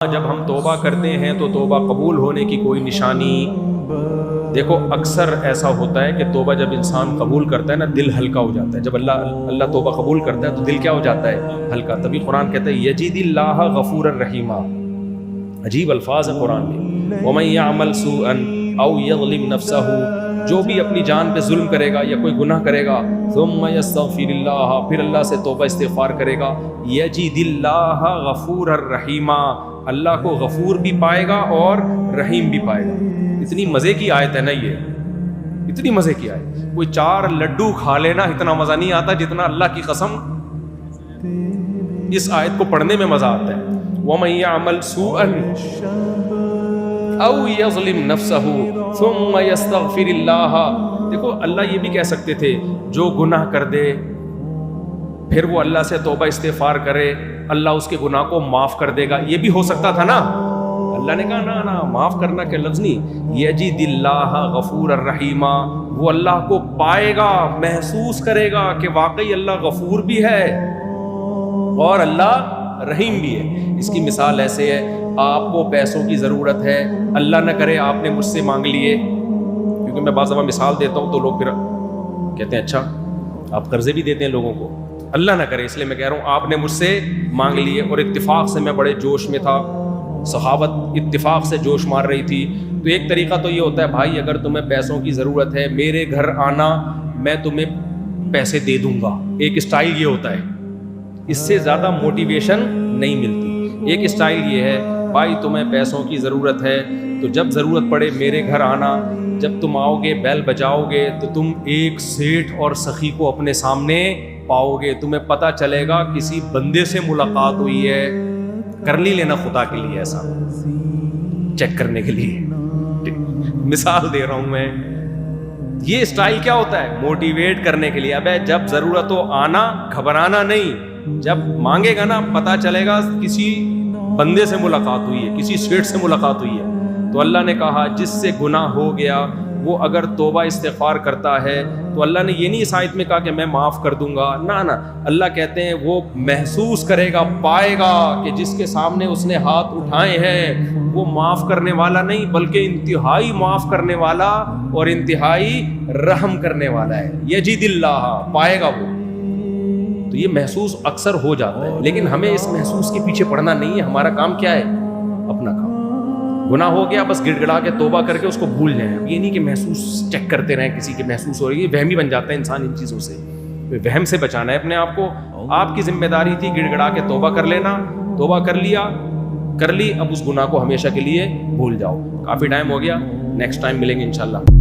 جب ہم توبہ کرتے ہیں تو توبہ قبول ہونے کی کوئی نشانی؟ دیکھو اکثر ایسا ہوتا ہے کہ توبہ جب انسان قبول کرتا ہے نا دل ہلکا ہو جاتا ہے. جب اللہ توبہ قبول کرتا ہے تو دل کیا ہو جاتا ہے؟ ہلکا. تبھی قرآن کہتا ہے یجید اللہ غفور الرحیم. عجیب الفاظ ہیں قرآن میں. ومن یعمل سوءا او یظلم نفسہ، جو بھی اپنی جان پہ ظلم کرے گا یا کوئی گناہ کرے گا، ثم یستغفر اللہ، پھر اللہ سے توبہ استغفار کرے گا، یجید اللہ غفور الرحیم، اللہ کو غفور بھی پائے گا اور رحیم بھی پائے گا. اتنی مزے کی آیت ہے نا یہ، اتنی مزے کی آیت. کوئی 4 لڈو کھا لینا اتنا مزہ نہیں آتا جتنا اللہ کی قسم اس آیت کو پڑھنے میں مزہ آتا ہے. وَمَن يَعْمَلْ سُوءًا أَوْ يَظْلِمْ نَفْسَهُ ثُمَّ يَسْتَغْفِرِ اللَّهَ. دیکھو اللہ یہ بھی کہہ سکتے تھے جو گناہ کر دے پھر وہ اللہ سے توبہ استغفار کرے اللہ اس کے گناہ کو معاف کر دے گا، یہ بھی ہو سکتا تھا نا. اللہ نے کہا نا معاف کرنا کے لفظ نہیں، یجید اللہ غفور الرحیم، وہ اللہ کو پائے گا، محسوس کرے گا کہ واقعی اللہ غفور بھی ہے اور اللہ رحیم بھی ہے. اس کی مثال ایسے ہے، آپ کو پیسوں کی ضرورت ہے، اللہ نہ کرے آپ نے مجھ سے مانگ لیے، کیونکہ میں بعض دفعہ مثال دیتا ہوں تو لوگ پھر کہتے ہیں اچھا آپ قرضے بھی دیتے ہیں لوگوں کو، اللہ نہ کرے اس لیے میں کہہ رہا ہوں آپ نے مجھ سے مانگ لیے اور اتفاق سے میں بڑے جوش میں تھا، صحابت اتفاق سے جوش مار رہی تھی. تو ایک طریقہ تو یہ ہوتا ہے بھائی اگر تمہیں پیسوں کی ضرورت ہے میرے گھر آنا، میں تمہیں پیسے دے دوں گا. ایک اسٹائل یہ ہوتا ہے، اس سے زیادہ موٹیویشن نہیں ملتی. ایک اسٹائل یہ ہے بھائی تمہیں پیسوں کی ضرورت ہے تو جب ضرورت پڑے میرے گھر آنا، جب تم آؤ گے بیل بجاؤ گے تو تم ایک سیٹھ اور سخی کو اپنے سامنے پاؤ گے، تمہیں پتہ چلے گا کسی بندے سے ملاقات ہوئی ہے. کر لی لینا خدا کے لیے ایسا چیک کرنے کے لیے، مثال دے رہا ہوں میں. یہ اسٹائل کیا ہوتا ہے؟ موٹیویٹ کرنے کے لیے. ابے جب ضرورت ہو آنا، گھبرانا نہیں، جب مانگے گا نا پتہ چلے گا کسی بندے سے ملاقات ہوئی ہے، کسی سیٹھ سے ملاقات ہوئی ہے. تو اللہ نے کہا جس سے گناہ ہو گیا وہ اگر توبہ استغفار کرتا ہے تو اللہ نے یہ نہیں اس آیت میں کہا کہ میں معاف کر دوں گا، نہ اللہ کہتے ہیں وہ محسوس کرے گا، پائے گا کہ جس کے سامنے اس نے ہاتھ اٹھائے ہیں وہ معاف کرنے والا نہیں بلکہ انتہائی معاف کرنے والا اور انتہائی رحم کرنے والا ہے. یجید اللہ، پائے گا وہ. تو یہ محسوس اکثر ہو جاتا ہے لیکن ہمیں اس محسوس کے پیچھے پڑنا نہیں ہے. ہمارا کام کیا ہے؟ اپنا کام. گناہ ہو گیا بس گڑ گڑا کے توبہ کر کے اس کو بھول جائیں. یہ نہیں کہ محسوس چیک کرتے رہیں کسی کے محسوس ہو رہی ہے، وہمی بن جاتا ہے انسان ان چیزوں سے. وہم سے بچانا ہے اپنے آپ کو. آپ کی ذمہ داری تھی گڑ گڑا کے توبہ کر لینا، توبہ کر لیا، کر لی، اب اس گناہ کو ہمیشہ کے لیے بھول جاؤ. کافی ٹائم ہو گیا، نیکسٹ ٹائم ملیں گے انشاءاللہ.